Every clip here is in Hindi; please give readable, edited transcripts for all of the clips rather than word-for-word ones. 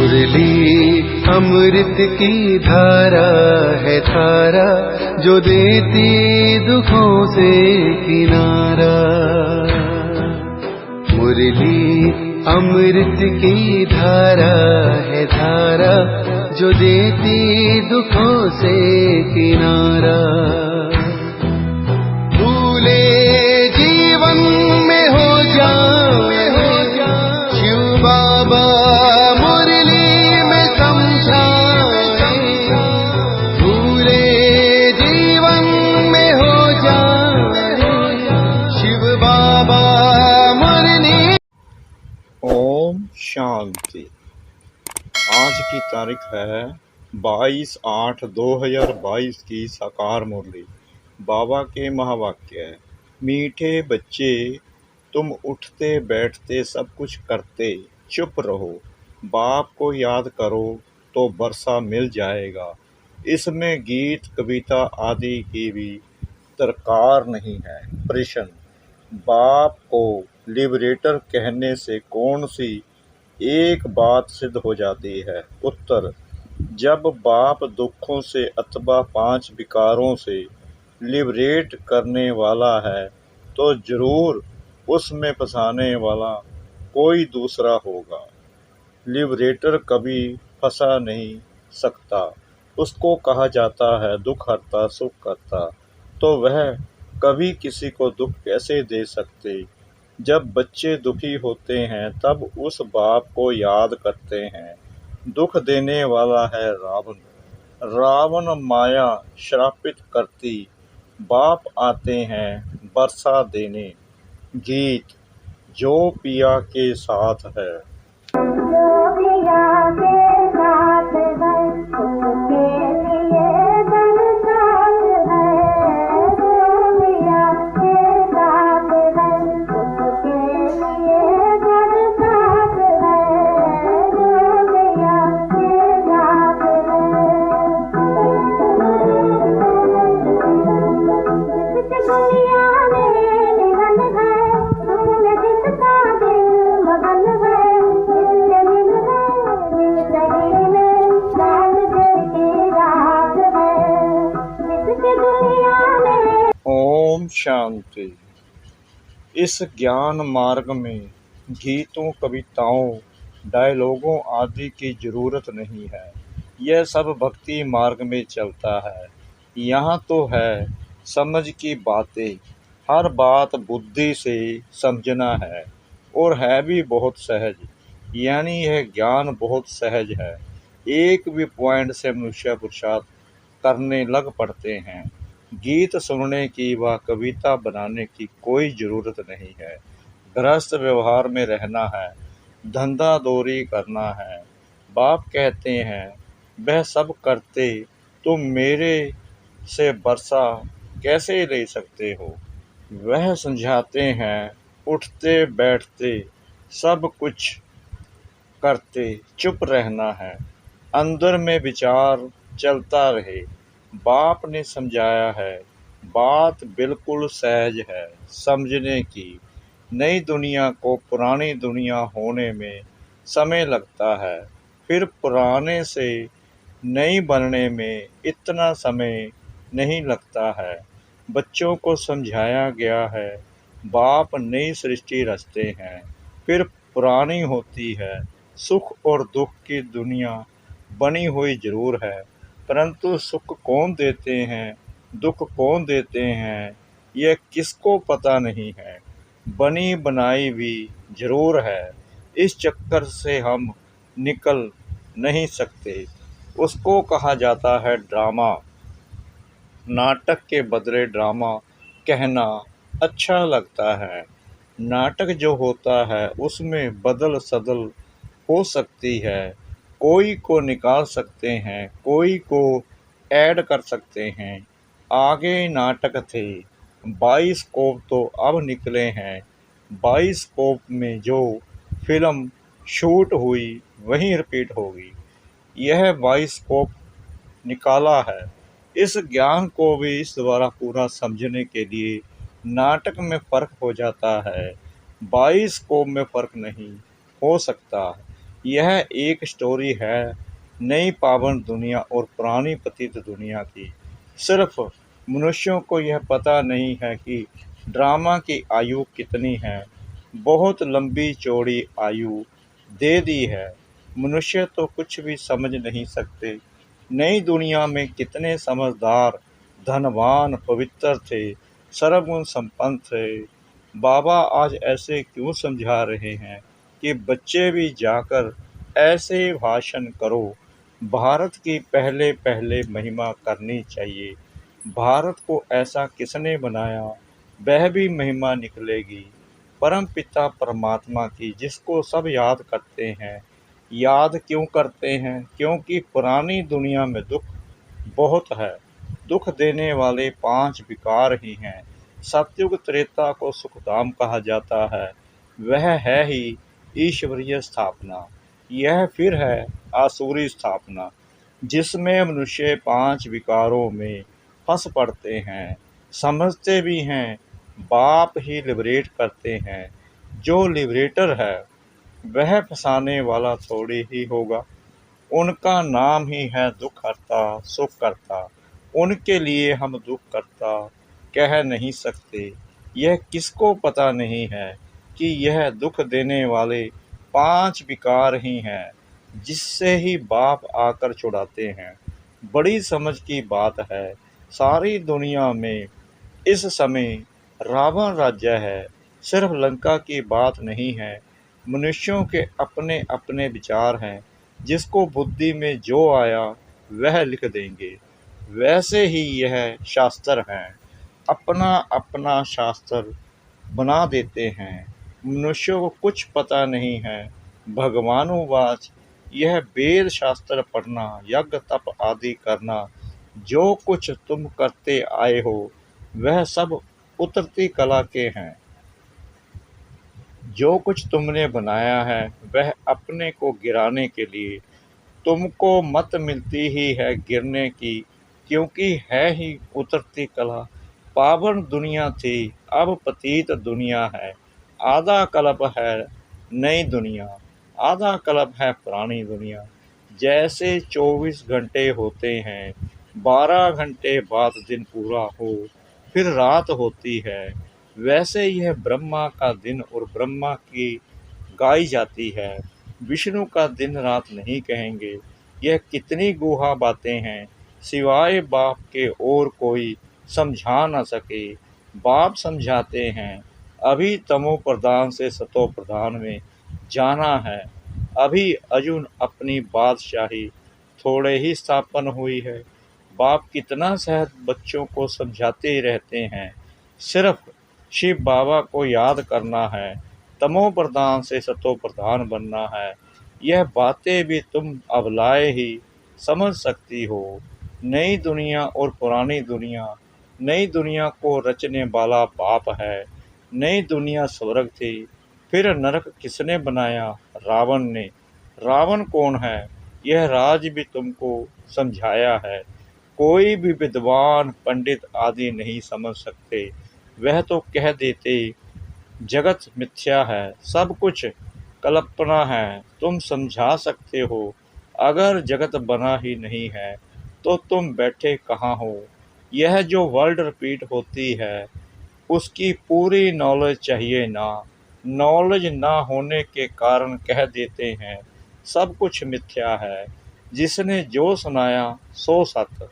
मुरली अमृत की धारा है धारा, जो देती दुखों से किनारा। मुरली अमृत की धारा है धारा, जो देती दुखों से किनारा। भूले जीवन में हो जाए शिव बाबा मुरली में समझाए। भूले जीवन में हो जाए शिव बाबा मुरली। ओम शांति। आज की तारीख है 22/8/2022 की साकार मुरली। बाबा के महावाक्य है, मीठे बच्चे तुम उठते बैठते सब कुछ करते चुप रहो, बाप को याद करो तो वर्षा मिल जाएगा। इसमें गीत कविता आदि की भी दरकार नहीं है। प्रश्न, बाप को लिबरेटर कहने से कौन सी एक बात सिद्ध हो जाती है? उत्तर, जब बाप दुखों से अथवा 5 विकारों से लिबरेट करने वाला है तो जरूर उसमें फंसाने वाला कोई दूसरा होगा। लिबरेटर कभी फंसा नहीं सकता, उसको कहा जाता है दुख हरता सुख करता। तो वह कभी किसी को दुख कैसे दे सकते? जब बच्चे दुखी होते हैं तब उस बाप को याद करते हैं। दुख देने वाला है रावण, रावण माया श्रापित करती, बाप आते हैं वर्षा देने। गीत जो पिया के साथ है। ओम शांति। इस ज्ञान मार्ग में गीतों कविताओं डायलॉगों आदि की जरूरत नहीं है। यह सब भक्ति मार्ग में चलता है। यहाँ तो है समझ की बातें, हर बात बुद्धि से समझना है और है भी बहुत सहज। यानी यह ज्ञान बहुत सहज है। एक भी पॉइंट से मनुष्य पुरुषार्थ करने लग पड़ते हैं। गीत सुनने की व कविता बनाने की कोई ज़रूरत नहीं है। गृहस्थ व्यवहार में रहना है, धंधा दौरी करना है। बाप कहते हैं वह सब करते तुम मेरे से वर्षा कैसे ले सकते हो। वह समझाते हैं उठते बैठते सब कुछ करते चुप रहना है, अंदर में विचार चलता रहे। बाप ने समझाया है, बात बिल्कुल सहज है समझने की। नई दुनिया को पुरानी दुनिया होने में समय लगता है, फिर पुराने से नई बनने में इतना समय नहीं लगता है। बच्चों को समझाया गया है, बाप नई सृष्टि रचते हैं, फिर पुरानी होती है। सुख और दुख की दुनिया बनी हुई जरूर है, परंतु सुख कौन देते हैं, दुख कौन देते हैं, यह किसको पता नहीं है। बनी बनाई भी जरूर है, इस चक्कर से हम निकल नहीं सकते। उसको कहा जाता है ड्रामा। नाटक के बदले ड्रामा कहना अच्छा लगता है। नाटक जो होता है उसमें बदल सदल हो सकती है, कोई को निकाल सकते हैं, कोई को ऐड कर सकते हैं। आगे नाटक थे, बाइस्कोप तो अब निकले हैं। बाइस्कोप में जो फिल्म शूट हुई वहीं रिपीट होगी। यह बाइस्कोप निकाला है। इस ज्ञान को भी इस द्वारा पूरा समझने के लिए नाटक में फ़र्क हो जाता है, बाइस्कोप में फ़र्क नहीं हो सकता। यह एक स्टोरी है नई पावन दुनिया और पुरानी पतित दुनिया की। सिर्फ मनुष्यों को यह पता नहीं है कि ड्रामा की आयु कितनी है। बहुत लंबी चौड़ी आयु दे दी है। मनुष्य तो कुछ भी समझ नहीं सकते। नई दुनिया में कितने समझदार, धनवान, पवित्र थे, सर्वगुण संपन्न थे। बाबा आज ऐसे क्यों समझा रहे हैं कि बच्चे भी जाकर ऐसे भाषण करो। भारत की पहले पहले महिमा करनी चाहिए। भारत को ऐसा किसने बनाया, वह भी महिमा निकलेगी। परम पिता परमात्मा की, जिसको सब याद करते हैं। याद क्यों करते हैं? क्योंकि पुरानी दुनिया में दुख बहुत है। दुख देने वाले 5 विकार ही हैं। सतयुग त्रेता को सुखधाम कहा जाता है। वह है ही ईश्वरीय स्थापना। यह फिर है आसुरी स्थापना, जिसमें मनुष्य 5 विकारों में फंस पड़ते हैं। समझते भी हैं बाप ही लिबरेट करते हैं। जो लिबरेटर है वह फंसाने वाला थोड़ी ही होगा। उनका नाम ही है दुख हरता, सुख करता। उनके लिए हम दुख करता कह नहीं सकते। यह किसको पता नहीं है कि यह दुख देने वाले 5 विकार ही हैं, जिससे ही बाप आकर छुड़ाते हैं। बड़ी समझ की बात है। सारी दुनिया में इस समय रावण राज्य है। सिर्फ लंका की बात नहीं है। मनुष्यों के अपने अपने विचार हैं। जिसको बुद्धि में जो आया वह लिख देंगे। वैसे ही यह शास्त्र हैं, अपना अपना शास्त्र बना देते हैं। मनुष्यों को कुछ पता नहीं है। भगवानुवाच, यह वेद शास्त्र पढ़ना, यज्ञ तप आदि करना, जो कुछ तुम करते आए हो वह सब उतरती कला के हैं। जो कुछ तुमने बनाया है वह अपने को गिराने के लिए। तुमको मत मिलती ही है गिरने की, क्योंकि है ही उतरती कला। पावन दुनिया थी, अब पतित दुनिया है। आधा कल्प है नई दुनिया, आधा कल्प है पुरानी दुनिया। जैसे 24 घंटे होते हैं, 12 घंटे बाद दिन पूरा हो, फिर रात होती है। वैसे यह ब्रह्मा का दिन और ब्रह्मा की गाई जाती है। विष्णु का दिन रात नहीं कहेंगे। यह कितनी गुहा बातें हैं, सिवाय बाप के और कोई समझा न सके। बाप समझाते हैं, अभी तमो प्रधान से सतो प्रधान में जाना है। अभी अर्जुन अपनी बादशाही थोड़े ही स्थापन हुई है। बाप कितना सहज बच्चों को समझाते ही रहते हैं। सिर्फ शिव बाबा को याद करना है, तमो प्रधान से सतो प्रधान बनना है। यह बातें भी तुम अबलाए ही समझ सकती हो। नई दुनिया और पुरानी दुनिया। नई दुनिया को रचने वाला बाप है। नई दुनिया स्वर्ग थी, फिर नरक किसने बनाया? रावण ने। रावण कौन है? यह राज भी तुमको समझाया है। कोई भी विद्वान पंडित आदि नहीं समझ सकते। वह तो कह देते जगत मिथ्या है, सब कुछ कल्पना है। तुम समझा सकते हो, अगर जगत बना ही नहीं है तो तुम बैठे कहाँ हो? यह जो वर्ल्ड रिपीट होती है उसकी पूरी नॉलेज चाहिए ना। नॉलेज ना होने के कारण कह देते हैं सब कुछ मिथ्या है। जिसने जो सुनाया सो सत।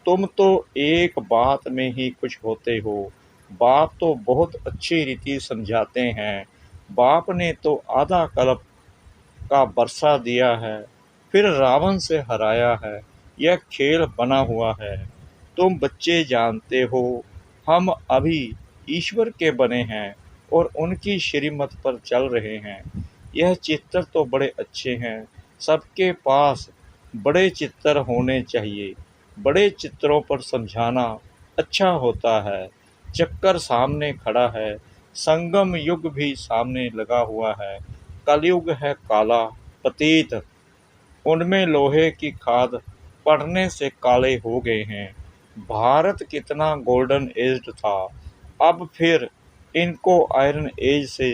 तुम तो एक बात में ही खुश होते हो। बाप तो बहुत अच्छी रीति समझाते हैं। बाप ने तो आधा कल्प का बरसा दिया है, फिर रावण से हराया है। यह खेल बना हुआ है। तुम बच्चे जानते हो, हम अभी ईश्वर के बने हैं और उनकी श्रीमत पर चल रहे हैं। यह चित्र तो बड़े अच्छे हैं। सबके पास बड़े चित्र होने चाहिए। बड़े चित्रों पर समझाना अच्छा होता है। चक्कर सामने खड़ा है, संगम युग भी सामने लगा हुआ है। कलयुग है काला पतीत, उनमें लोहे की खाद पड़ने से काले हो गए हैं। भारत कितना गोल्डन एज था, अब फिर इनको आयरन एज से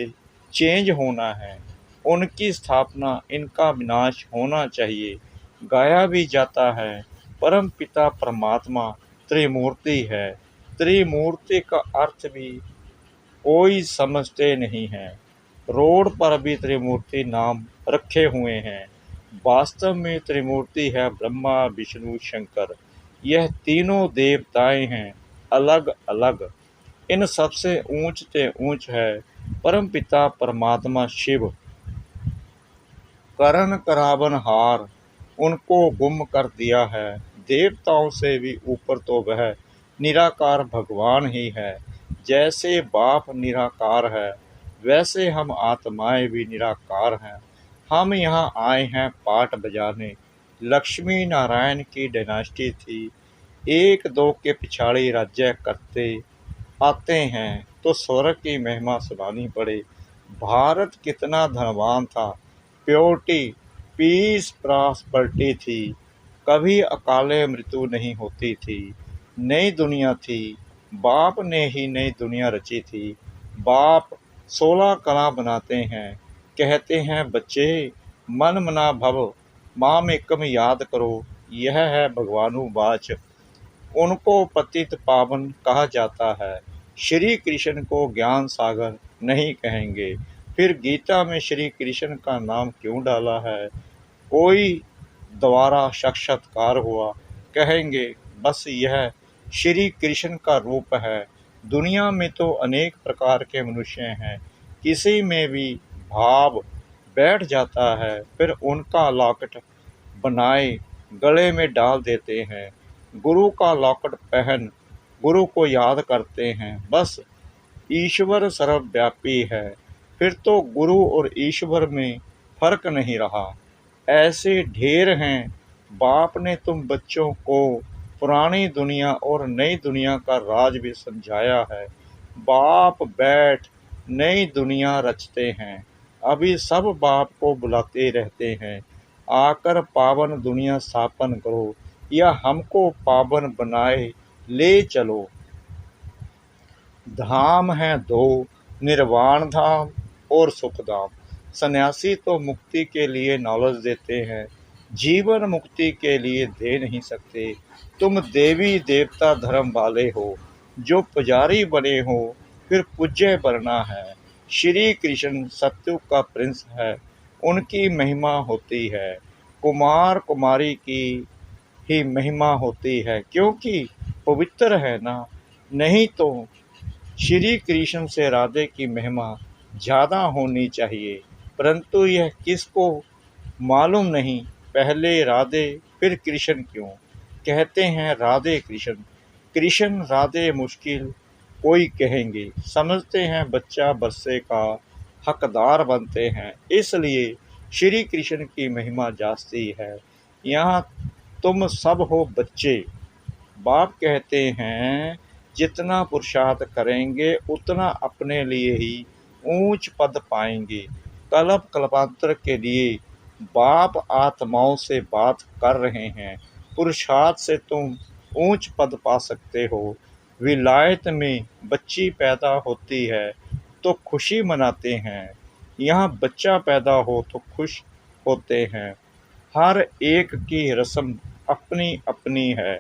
चेंज होना है। उनकी स्थापना, इनका विनाश होना चाहिए। गाया भी जाता है, परम पिता परमात्मा त्रिमूर्ति है। त्रिमूर्ति का अर्थ भी कोई समझते नहीं है। रोड पर भी त्रिमूर्ति नाम रखे हुए हैं। वास्तव में त्रिमूर्ति है ब्रह्मा विष्णु शंकर। यह तीनों देवताएं हैं, अलग अलग। इन सबसे ऊंच से ऊंच है परमपिता परमात्मा शिव। करण करावन हार उनको गुम कर दिया है। देवताओं से भी ऊपर तो वह निराकार भगवान ही है। जैसे बाप निराकार है, वैसे हम आत्माएं भी निराकार हैं। हम यहाँ आए हैं पाठ बजाने। लक्ष्मी नारायण की डायनास्टी थी। एक दो के पिछाड़ी राज्य करते आते हैं तो स्वर्ग की महिमा सुनानी पड़े। भारत कितना धनवान था। प्योरिटी, पीस, प्रॉस्पेरिटी थी। कभी अकाले मृत्यु नहीं होती थी। नई दुनिया थी। बाप ने ही नई दुनिया रची थी। बाप 16 कला बनाते हैं। कहते हैं बच्चे मन मना भव माम एकम याद करो। यह है भगवानु वाच। उनको पतित पावन कहा जाता है। श्री कृष्ण को ज्ञान सागर नहीं कहेंगे। फिर गीता में श्री कृष्ण का नाम क्यों डाला है? कोई द्वारा साक्षात्कार हुआ, कहेंगे बस यह श्री कृष्ण का रूप है। दुनिया में तो अनेक प्रकार के मनुष्य हैं। किसी में भी भाव बैठ जाता है, फिर उनका लॉकेट बनाए गले में डाल देते हैं। गुरु का लॉकेट पहन गुरु को याद करते हैं। बस ईश्वर सर्वव्यापी है। फिर तो गुरु और ईश्वर में फर्क नहीं रहा। ऐसे ढेर हैं। बाप ने तुम बच्चों को पुरानी दुनिया और नई दुनिया का राज भी समझाया है। बाप बैठ नई दुनिया रचते हैं। अभी सब बाप को बुलाते रहते हैं, आकर पावन दुनिया स्थापन करो या हमको पावन बनाए ले चलो। धाम है दो, निर्वाण धाम और सुख धाम। सन्यासी तो मुक्ति के लिए नॉलेज देते हैं, जीवन मुक्ति के लिए दे नहीं सकते। तुम देवी देवता धर्म वाले हो, जो पुजारी बने हो, फिर पूज्य बनना है। श्री कृष्ण सत्युग का प्रिंस है, उनकी महिमा होती है। कुमार कुमारी की ही महिमा होती है, क्योंकि पवित्र है ना। नहीं तो श्री कृष्ण से राधे की महिमा ज़्यादा होनी चाहिए, परंतु यह किसको मालूम नहीं। पहले राधे फिर कृष्ण क्यों कहते हैं? राधे कृष्ण, कृष्ण राधे मुश्किल कोई कहेंगे। समझते हैं बच्चा बरसे का हकदार बनते हैं, इसलिए श्री कृष्ण की महिमा जास्ती है। यहाँ तुम सब हो बच्चे। बाप कहते हैं जितना पुरुषार्थ करेंगे उतना अपने लिए ही ऊंच पद पाएंगे। कल्प कल्पांतर के लिए बाप आत्माओं से बात कर रहे हैं। पुरुषार्थ से तुम ऊंच पद पा सकते हो। विलायत में बच्ची पैदा होती है तो खुशी मनाते हैं। यहाँ बच्चा पैदा हो तो खुश होते हैं। हर एक की रस्म अपनी अपनी है।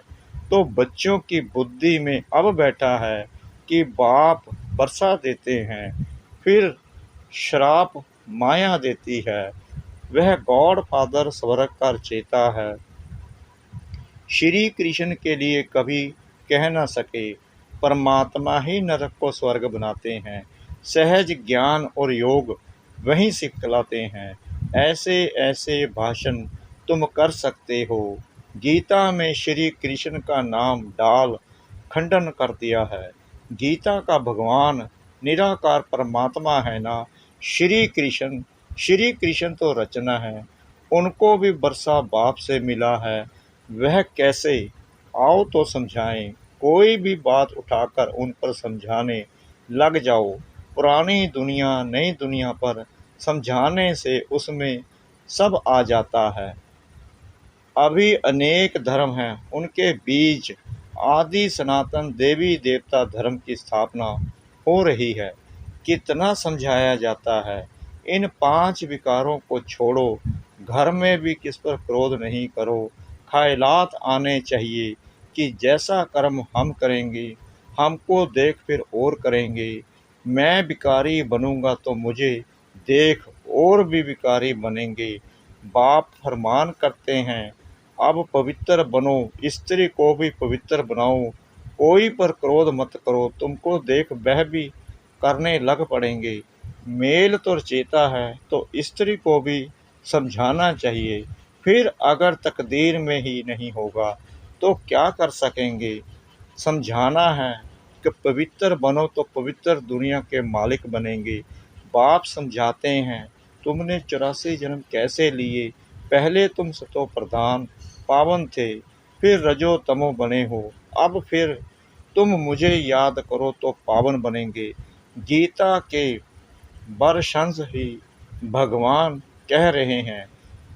तो बच्चों की बुद्धि में अब बैठा है कि बाप वर्षा देते हैं, फिर श्राप माया देती है। वह गॉड फादर स्वर्ग का रचयिता है। श्री कृष्ण के लिए कभी कह न सके, परमात्मा ही नरक को स्वर्ग बनाते हैं। सहज ज्ञान और योग वहीं सिखलाते हैं। ऐसे ऐसे भाषण तुम कर सकते हो। गीता में श्री कृष्ण का नाम डाल खंडन कर दिया है। गीता का भगवान निराकार परमात्मा है ना। श्री कृष्ण तो रचना है। उनको भी वर्षा बाप से मिला है। वह कैसे? आओ तो समझाएं। कोई भी बात उठाकर उन पर समझाने लग जाओ। पुरानी दुनिया नई दुनिया पर समझाने से उसमें सब आ जाता है। अभी अनेक धर्म हैं, उनके बीच आदि सनातन देवी देवता धर्म की स्थापना हो रही है। कितना समझाया जाता है, इन 5 विकारों को छोड़ो। घर में भी किस पर क्रोध नहीं करो। ख्यालात आने चाहिए कि जैसा कर्म हम करेंगे हमको देख फिर और करेंगे। मैं विकारी बनूंगा तो मुझे देख और भी विकारी बनेंगे। बाप फरमान करते हैं, अब पवित्र बनो, स्त्री को भी पवित्र बनाओ। कोई पर क्रोध मत करो, तुमको देख वह भी करने लग पड़ेंगे। मेल तो चेता है तो स्त्री को भी समझाना चाहिए। फिर अगर तकदीर में ही नहीं होगा तो क्या कर सकेंगे। समझाना है कि पवित्र बनो तो पवित्र दुनिया के मालिक बनेंगे। बाप समझाते हैं, तुमने 84 जन्म कैसे लिए। पहले तुम सतो प्रधान पावन थे, फिर रजो तमो बने हो, अब फिर तुम मुझे याद करो तो पावन बनेंगे। गीता के वर्षंश ही भगवान कह रहे हैं।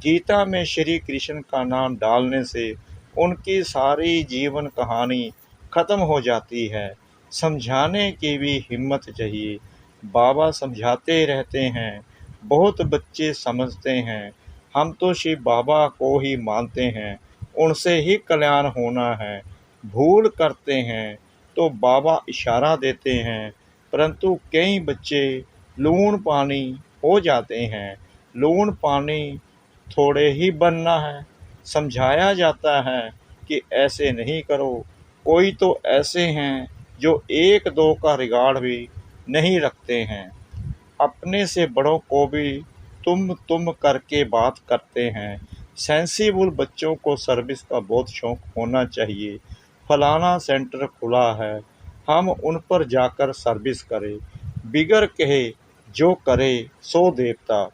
गीता में श्री कृष्ण का नाम डालने से उनकी सारी जीवन कहानी खत्म हो जाती है। समझाने की भी हिम्मत चाहिए। बाबा समझाते रहते हैं, बहुत बच्चे समझते हैं, हम तो शिव बाबा को ही मानते हैं, उनसे ही कल्याण होना है। भूल करते हैं तो बाबा इशारा देते हैं, परंतु कई बच्चे लूण पानी हो जाते हैं। लूण पानी थोड़े ही बनना है। समझाया जाता है कि ऐसे नहीं करो। कोई तो ऐसे हैं जो 1-2 का रिगाड़ भी नहीं रखते हैं। अपने से बड़ों को भी तुम करके बात करते हैं। सेंसिबल बच्चों को सर्विस का बहुत शौक होना चाहिए। फलाना सेंटर खुला है, हम उन पर जाकर सर्विस करें। बिगर कहे जो करे सो देवता,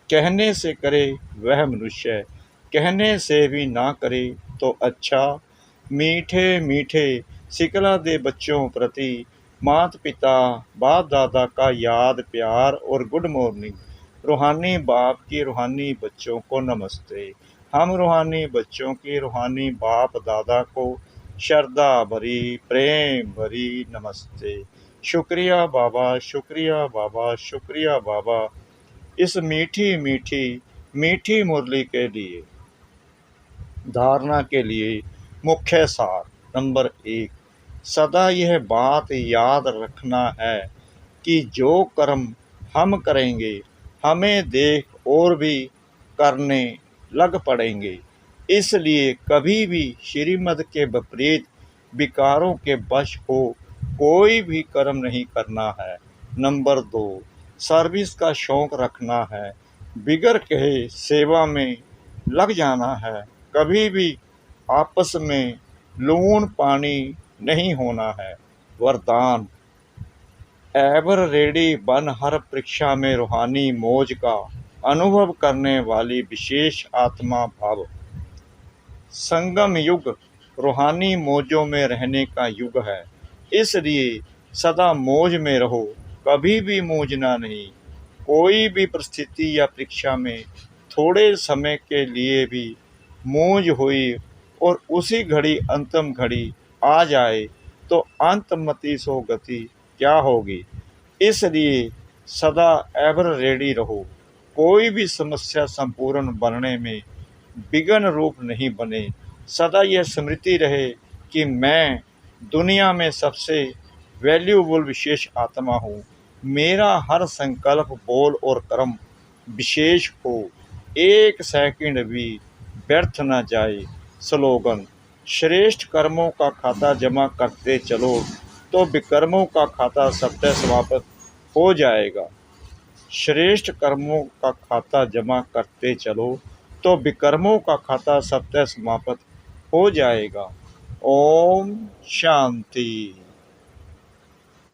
कहने से करे वह मनुष्य, कहने से भी ना करे तो अच्छा। मीठे मीठे सिकला दे बच्चों प्रति माता पिता बाप दादा का याद प्यार और गुड मॉर्निंग। रूहानी बाप की रूहानी बच्चों को नमस्ते। हम रूहानी बच्चों की रूहानी बाप दादा को श्रद्धा भरी प्रेम भरी नमस्ते। शुक्रिया बाबा, शुक्रिया बाबा, शुक्रिया बाबा, इस मीठी मीठी मीठी मुरली के लिए। धारणा के लिए मुख्य सार नंबर 1, सदा यह बात याद रखना है कि जो कर्म हम करेंगे हमें देख और भी करने लग पड़ेंगे। इसलिए कभी भी श्रीमद् के विपरीत विकारों के वश हो कोई भी कर्म नहीं करना है। नंबर 2, सर्विस का शौक रखना है। बिगर कहे सेवा में लग जाना है। कभी भी आपस में लूण पानी नहीं होना है। वरदान, एवर रेडी बन हर परीक्षा में रूहानी मौज का अनुभव करने वाली विशेष आत्मा भाव। संगम युग रूहानी मौजों में रहने का युग है, इसलिए सदा मौज में रहो, कभी भी मौजना नहीं। कोई भी परिस्थिति या परीक्षा में थोड़े समय के लिए भी मौज हुई और उसी घड़ी अंतिम घड़ी आ जाए तो अंतमति सो गति क्या होगी। इसलिए सदा एवर रेडी रहो। कोई भी समस्या संपूर्ण बनने में विघ्न रूप नहीं बने। सदा यह स्मृति रहे कि मैं दुनिया में सबसे वैल्यूबल विशेष आत्मा हूँ। मेरा हर संकल्प बोल और कर्म विशेष हो, 1 सेकंड भी व्यर्थ न जाए। स्लोगन, श्रेष्ठ कर्मों का खाता जमा करते चलो तो विकर्मों का खाता स्वतः समाप्त हो जाएगा। श्रेष्ठ कर्मों का खाता जमा करते चलो तो विकर्मों का खाता स्वतः समाप्त हो जाएगा। ओम शांति।